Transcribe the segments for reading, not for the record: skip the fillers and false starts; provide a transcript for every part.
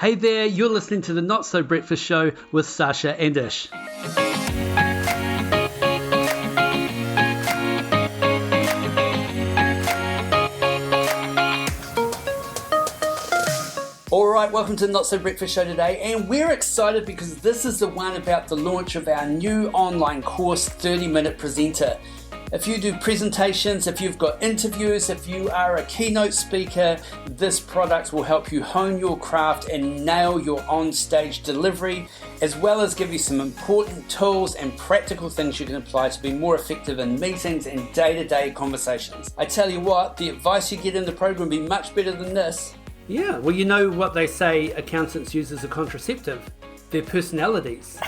Hey there, you're listening to the Not So Breakfast Show with Sasha and Ish. Alright, welcome to the Not So Breakfast Show today, and we're excited because this is the one about the launch of our new online course, 30-Minute Presenter. If you do presentations, if you've got interviews, if you are a keynote speaker, this product will help you hone your craft and nail your on-stage delivery, as well as give you some important tools and practical things you can apply to be more effective in meetings and day-to-day conversations. I tell you what, the advice you get in the program will be much better than this. Yeah, well, you know what they say accountants use as a contraceptive? Their personalities.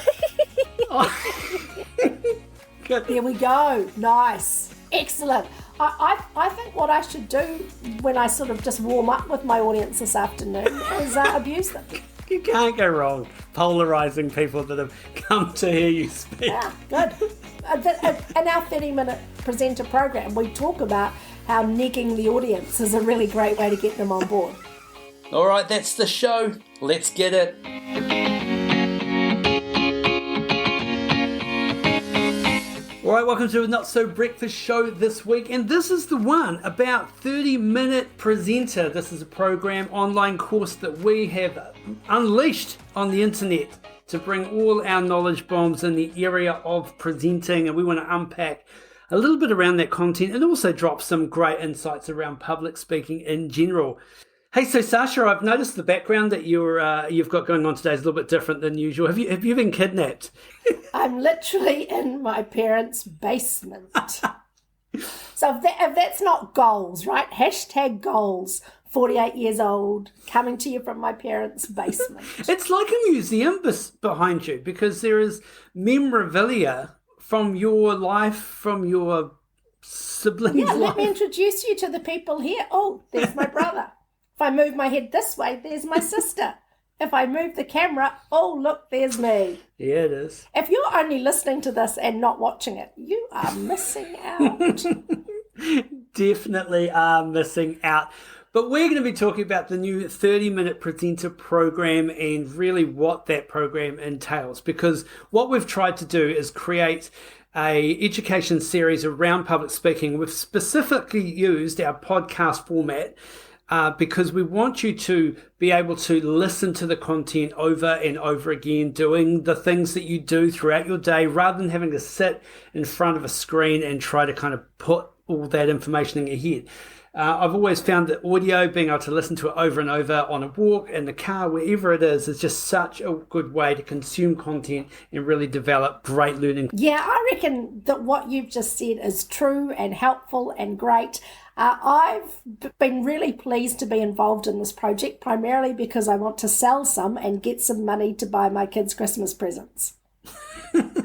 There we go. Nice. Excellent. I think what I should do when I sort of just warm up with my audience this afternoon is abuse them. You can't go wrong polarising people that have come to hear you speak. Yeah, good. In our 30-minute presenter program, we talk about how negging the audience is a really great way to get them on board. All right, that's the show. Let's get it. All right, welcome to the Not So Breakfast Show this week, and this is the one about 30-Minute Presenter. This is a program, online course that we have unleashed on the internet to bring all our knowledge bombs in the area of presenting, and we want to unpack a little bit around that content and also drop some great insights around public speaking in general. Hey, so Sasha, I've noticed the background that you've got going on today is a little bit different than usual. Have you been kidnapped? I'm literally in my parents' basement. So if that's not goals, right? Hashtag goals. 48 years old, coming to you from my parents' basement. It's like a museum behind you because there is memorabilia from your life, from your siblings' life. Yeah, let me introduce you to the people here. Oh, there's my brother. If I move my head this way, there's my sister. If I move the camera, oh, look, there's me. Yeah, it is. If you're only listening to this and not watching it, you are missing out. Definitely are missing out. But we're going to be talking about the new 30-Minute Presenter program and really what that program entails. Because what we've tried to do is create an education series around public speaking. We've specifically used our podcast format because we want you to be able to listen to the content over and over again, doing the things that you do throughout your day, rather than having to sit in front of a screen and try to kind of put all that information in your head. I've always found that audio, being able to listen to it over and over on a walk, in the car, wherever it is just such a good way to consume content and really develop great learning. Yeah, I reckon that what you've just said is true and helpful and great. I've been really pleased to be involved in this project, primarily because I want to sell some and get some money to buy my kids Christmas presents.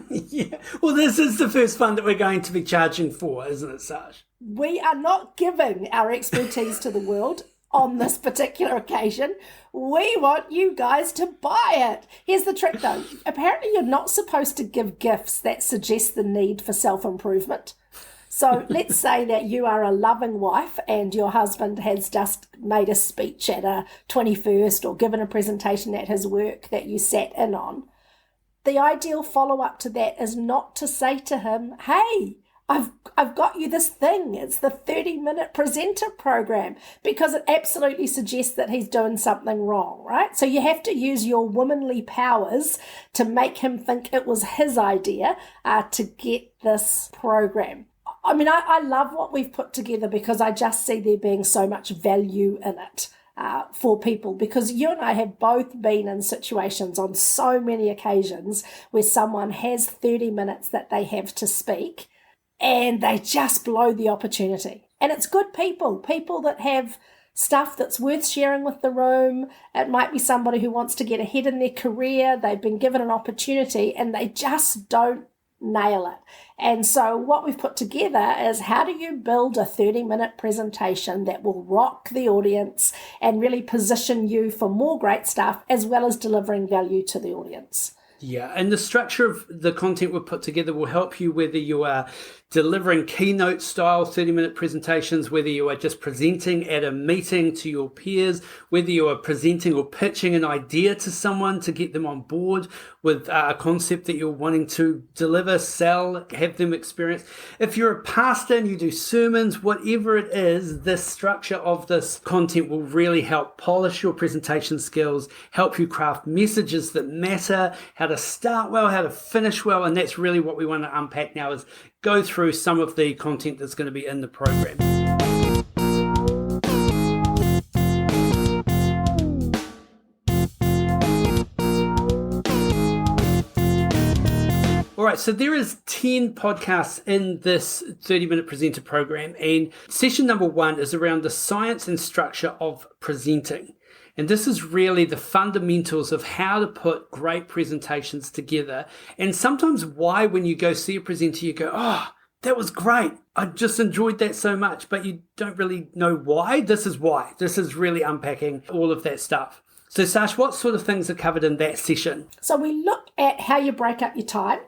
Yeah, well, this is the first one that we're going to be charging for, isn't it, Saj? We are not giving our expertise to the world on this particular occasion. We want you guys to buy it. Here's the trick, though. Apparently, you're not supposed to give gifts that suggest the need for self-improvement. So let's say that you are a loving wife and your husband has just made a speech at a 21st or given a presentation at his work that you sat in on. The ideal follow-up to that is not to say to him, hey, I've got you this thing. It's the 30-Minute Presenter program, because it absolutely suggests that he's doing something wrong, right? So you have to use your womanly powers to make him think it was his idea to get this program. I mean, I love what we've put together because I just see there being so much value in it. For people, because you and I have both been in situations on so many occasions where someone has 30 minutes that they have to speak and they just blow the opportunity. And it's good people that have stuff that's worth sharing with the room. It might be somebody who wants to get ahead in their career. They've been given an opportunity and they just don't nail it. And so what we've put together is, how do you build a 30-minute presentation that will rock the audience and really position you for more great stuff, as well as delivering value to the audience? Yeah, and the structure of the content we've put together will help you whether you are delivering keynote style 30-minute presentations, whether you are just presenting at a meeting to your peers, whether you are presenting or pitching an idea to someone to get them on board with a concept that you're wanting to deliver, sell, have them experience. If you're a pastor and you do sermons, whatever it is, this structure of this content will really help polish your presentation skills, help you craft messages that matter, how to start well, how to finish well, and that's really what we want to unpack now, is go through some of the content that's going to be in the program. All right, so there is 10 podcasts in this 30-minute presenter program, and session number 1 is around the science and structure of presenting. And this is really the fundamentals of how to put great presentations together. And sometimes why, when you go see a presenter, you go, oh, that was great. I just enjoyed that so much, but you don't really know why. This is why. This is really unpacking all of that stuff. So Sash, what sort of things are covered in that session? So we look at how you break up your time,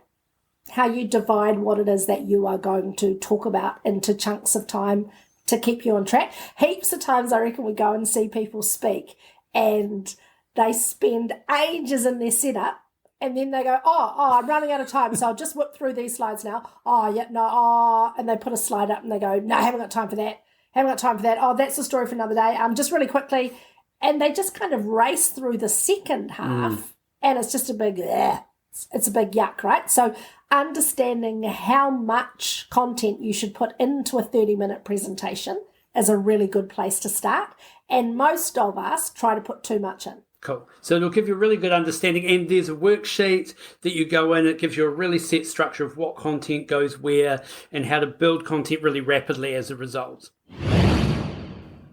how you divide what it is that you are going to talk about into chunks of time to keep you on track. Heaps of times I reckon we go and see people speak and they spend ages in their setup and then they go, oh, I'm running out of time, so I'll just whip through these slides now. And they put a slide up and they go, no, I haven't got time for that. Oh, that's the story for another day. Just really quickly. And they just kind of race through the second half and it's just a big, it's a big yuck, right? So understanding how much content you should put into a 30-minute presentation is a really good place to start. And most of us try to put too much in. Cool. So it'll give you a really good understanding. And there's a worksheet that you go in. It gives you a really set structure of what content goes where and how to build content really rapidly as a result.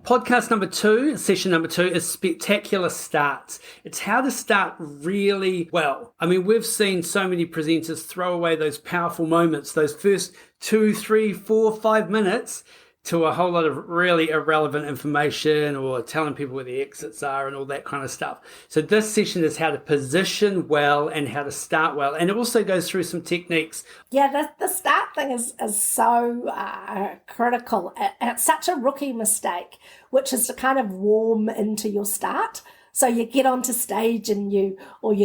Podcast number 2, session number 2, is spectacular starts. It's how to start really well. I mean, we've seen so many presenters throw away those powerful moments, those first 2, 3, 4, 5 minutes, to a whole lot of really irrelevant information or telling people where the exits are and all that kind of stuff. So this session is how to position well and how to start well. And it also goes through some techniques. Yeah, the start thing is so critical. It's such a rookie mistake, which is to kind of warm into your start. So you get onto stage and you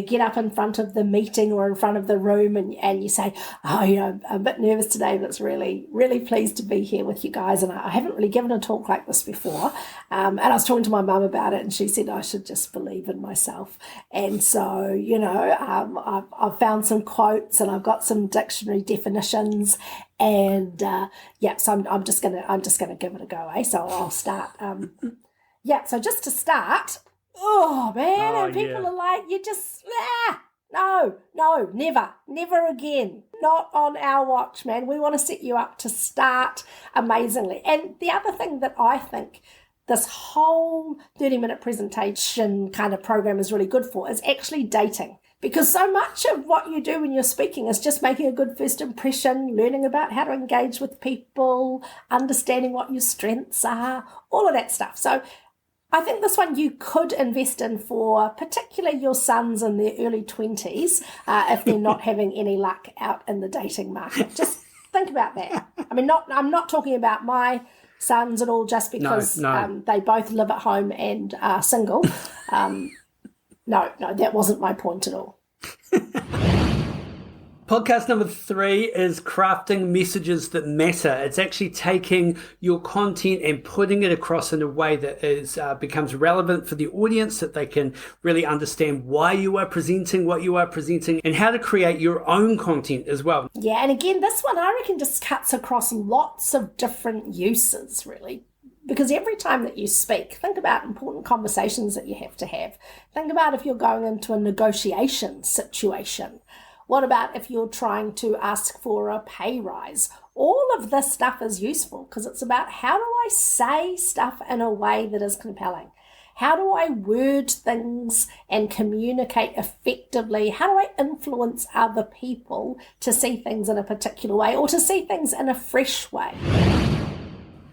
get up in front of the meeting or in front of the room and you say, I'm a bit nervous today, but it's really, really pleased to be here with you guys. And I haven't really given a talk like this before. And I was talking to my mum about it and she said I should just believe in myself. And so, I've found some quotes and I've got some dictionary definitions and so I'm just gonna give it a go, So I'll start. So just to start. Oh, man, and people are like, you just, no, never again. Not on our watch, man. We want to set you up to start amazingly. And the other thing that I think this whole 30-minute presentation kind of program is really good for is actually dating. Because so much of what you do when you're speaking is just making a good first impression, learning about how to engage with people, understanding what your strengths are, all of that stuff. So I think this one you could invest in for particularly your sons in their early 20s if they're not having any luck out in the dating market. Just think about that. I mean, I'm not talking about my sons at all just because they both live at home and are single. No, that wasn't my point at all. Podcast number 3 is crafting messages that matter. It's actually taking your content and putting it across in a way that is becomes relevant for the audience, that they can really understand why you are presenting what you are presenting and how to create your own content as well. Yeah, and again, this one I reckon just cuts across lots of different uses, really. Because every time that you speak, think about important conversations that you have to have. Think about if you're going into a negotiation situation. What about if you're trying to ask for a pay rise? All of this stuff is useful because it's about how do I say stuff in a way that is compelling? How do I word things and communicate effectively? How do I influence other people to see things in a particular way or to see things in a fresh way?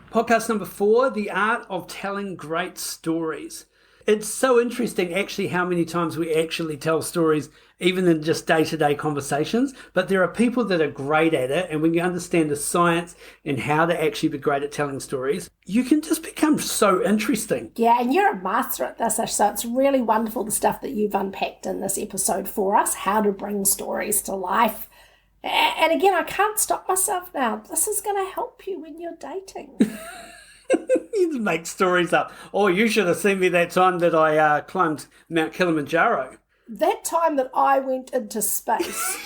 Podcast number 4, the art of telling great stories. It's so interesting actually how many times we actually tell stories, even in just day-to-day conversations. But there are people that are great at it, and when you understand the science and how to actually be great at telling stories, you can just become so interesting. Yeah, and you're a master at this, Ash, so it's really wonderful the stuff that you've unpacked in this episode for us, how to bring stories to life. And again, I can't stop myself now. This is going to help you when you're dating. You make stories up. Oh, you should have seen me that time that I climbed Mount Kilimanjaro. That time that I went into space.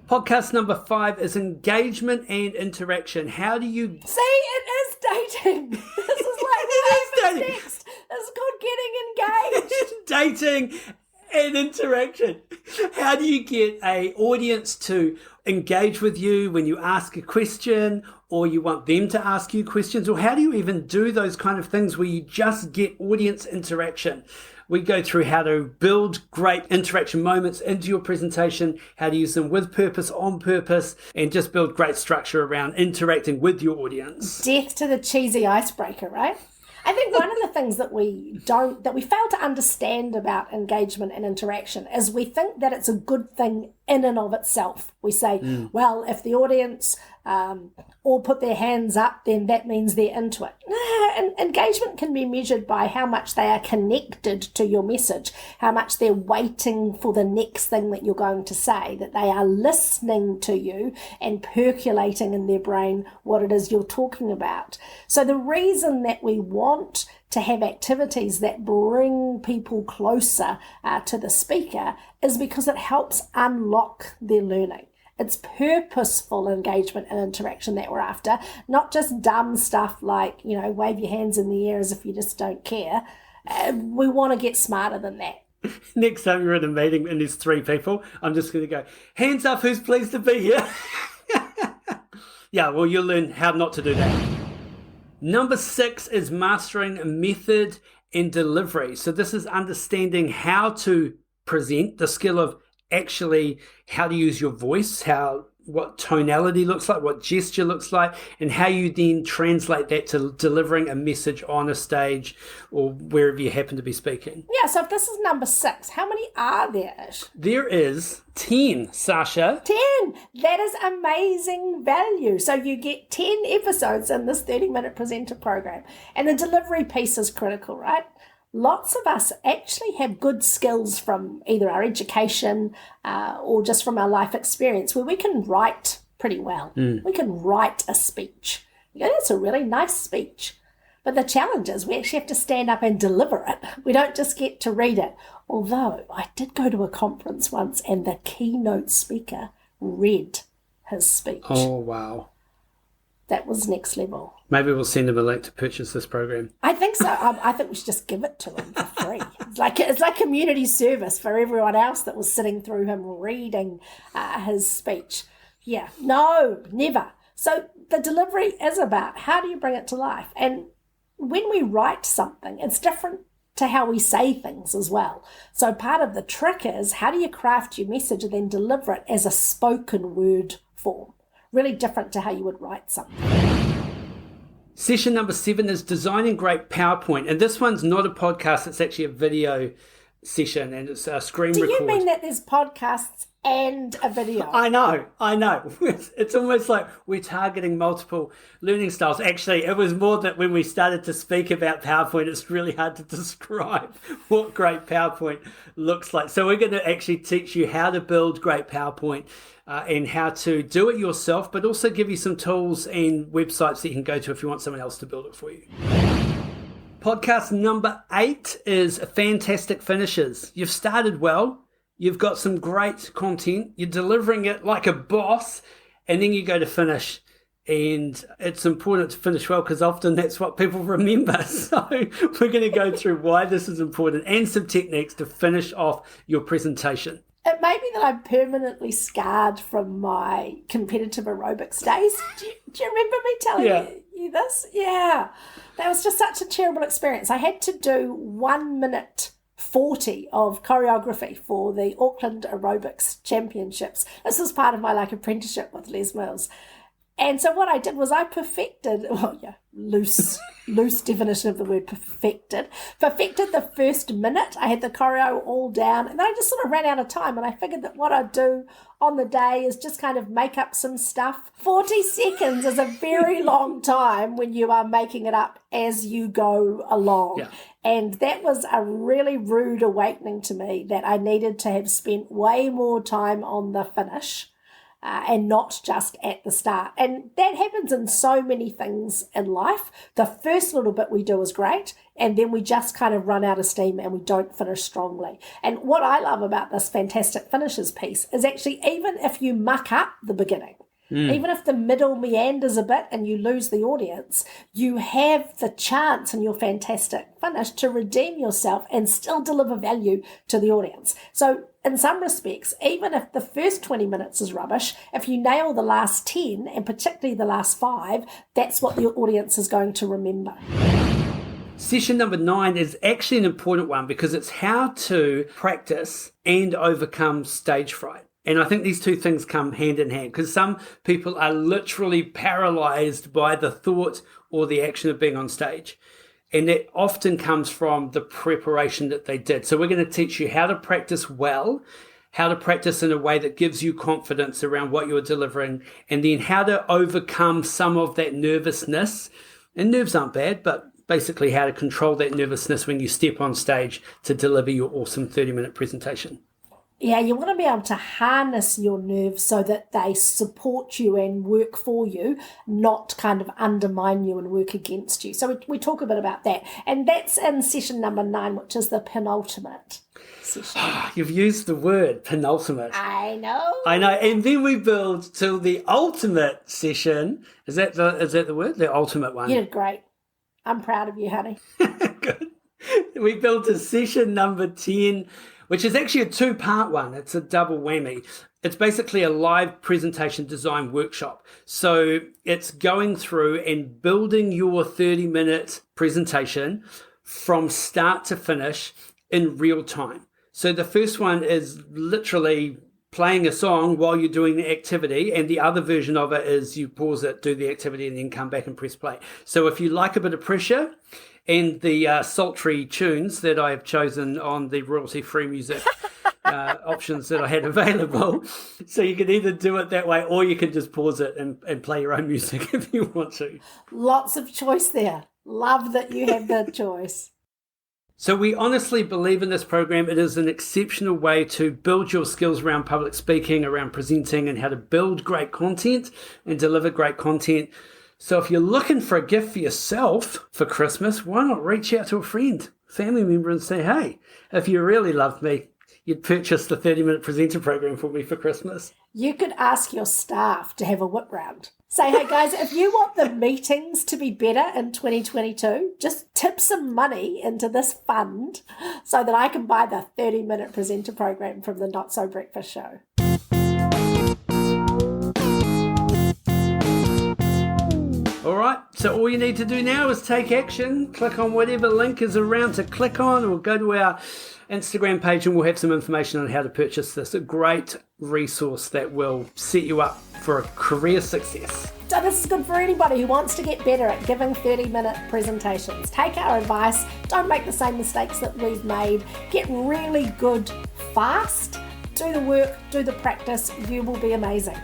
Podcast number 5 is engagement and interaction. How do you... See, it is dating. This is like the name of text. This is called getting engaged. Dating and interaction. How do you get an audience to engage with you when you ask a question, or you want them to ask you questions? Or how do you even do those kind of things where you just get audience interaction? We go through how to build great interaction moments into your presentation, how to use them with purpose, on purpose, and just build great structure around interacting with your audience. Death to the cheesy icebreaker, right? I think one of the things that we fail to understand about engagement and interaction is we think that it's a good thing in and of itself. We say, well, if the audience all put their hands up, then that means they're into it. And engagement can be measured by how much they are connected to your message, how much they're waiting for the next thing that you're going to say, that they are listening to you and percolating in their brain what it is you're talking about. So the reason that we want to have activities that bring people closer to the speaker is because it helps unlock their learning. It's purposeful engagement and interaction that we're after, not just dumb stuff like, wave your hands in the air as if you just don't care. We want to get smarter than that. Next time you're in a meeting and there's 3 people, I'm just going to go, hands up, who's pleased to be here? Yeah, well, you'll learn how not to do that. Number 6 is mastering method and delivery. So this is understanding how to present, the skill of actually how to use your voice, what tonality looks like, what gesture looks like, and how you then translate that to delivering a message on a stage or wherever you happen to be speaking. Yeah, so if this is number 6, how many are there, Ish? There is 10, Sasha. 10! That is amazing value. So you get 10 episodes in this 30-minute presenter program. And the delivery piece is critical, right? Lots of us actually have good skills from either our education or just from our life experience where we can write pretty well. We can write a speech. That's a really nice speech. But the challenge is we actually have to stand up and deliver it. We don't just get to read it. Although I did go to a conference once and the keynote speaker read his speech. Oh, wow. That was next level. Maybe we'll send him a link to purchase this program. I think so. I think we should just give it to him for free. It's like community service for everyone else that was sitting through him reading his speech. Yeah, no, never. So the delivery is about how do you bring it to life? And when we write something, it's different to how we say things as well. So part of the trick is how do you craft your message and then deliver it as a spoken word form? Really different to how you would write something. Session number 7 is designing great PowerPoint. And this one's not a podcast, it's actually a video session and it's a screen record. Do you mean that there's podcasts and a video? I know. It's almost like we're targeting multiple learning styles. Actually, it was more that when we started to speak about PowerPoint, it's really hard to describe what great PowerPoint looks like. So we're going to actually teach you how to build great PowerPoint and how to do it yourself, but also give you some tools and websites that you can go to if you want someone else to build it for you. Podcast number 8 is fantastic finishes. You've started well. You've got some great content. You're delivering it like a boss, and then you go to finish. And it's important to finish well because often that's what people remember. So we're going to go through why this is important and some techniques to finish off your presentation. It may be that I'm permanently scarred from my competitive aerobics days. Do you remember me telling you this? Yeah. That was just such a terrible experience. I had to do 1 minute 40 of choreography for the Auckland Aerobics Championships. This was part of my apprenticeship with Les Mills. And so what I did was I perfected, loose loose definition of the word perfected. Perfected the first minute. I had the choreo all down, and then I just sort of ran out of time, and I figured that what I'd do on the day is just kind of make up some stuff. 40 seconds is a very long time when you are making it up as you go along. Yeah. And that was a really rude awakening to me, that I needed to have spent way more time on the finish and not just at the start. And that happens in so many things in life. The first little bit we do is great, and then we just kind of run out of steam and we don't finish strongly. And what I love about this fantastic finishes piece is actually, even if you muck up the beginning, even if the middle meanders a bit and you lose the audience, you have the chance in your fantastic finish to redeem yourself and still deliver value to the audience. So in some respects, even if the first 20 minutes is rubbish, if you nail the last 10, and particularly the last 5, that's what the audience is going to remember. Session number 9 is actually an important one because it's how to practice and overcome stage fright. And I think these two things come hand in hand, because some people are literally paralyzed by the thought or the action of being on stage. And that often comes from the preparation that they did. So we're going to teach you how to practice well, how to practice in a way that gives you confidence around what you're delivering, and then how to overcome some of that nervousness. And nerves aren't bad, but basically how to control that nervousness when you step on stage to deliver your awesome 30-minute presentation. Yeah, you want to be able to harness your nerves so that they support you and work for you, not kind of undermine you and work against you. So we talk a bit about that. And that's in session number 9, which is the penultimate session. You've used the word penultimate. I know. And then we build to the ultimate session. Is that the word? The ultimate one. You did great. I'm proud of you, honey. Good. We built a session number 10, which is actually a 2-part one. It's a double whammy. It's basically a live presentation design workshop. So it's going through and building your 30-minute presentation from start to finish in real time. So the first one is literally playing a song while you're doing the activity, and the other version of it is you pause it, do the activity, and then come back and press play. So if you like a bit of pressure and the sultry tunes that I have chosen on the royalty-free music options that I had available, so you can either do it that way or you can just pause it and play your own music if you want to. Lots of choice there. Love that you have the choice. So we honestly believe in this program. It is an exceptional way to build your skills around public speaking, around presenting, and how to build great content and deliver great content. So if you're looking for a gift for yourself for Christmas, why not reach out to a friend, family member, and say, hey, if you really loved me, you'd purchase the 30-minute presenter program for me for Christmas. You could ask your staff to have a whip round. Say, hey guys, if you want the meetings to be better in 2022, just tip some money into this fund so that I can buy the 30-minute presenter program from the Not So Breakfast Show. All right, so all you need to do now is take action. Click on whatever link is around to click on, or go to our Instagram page and we'll have some information on how to purchase this. A great resource that will set you up for a career success. So this is good for anybody who wants to get better at giving 30-minute presentations. Take our advice. Don't make the same mistakes that we've made. Get really good fast. Do the work, do the practice. You will be amazing.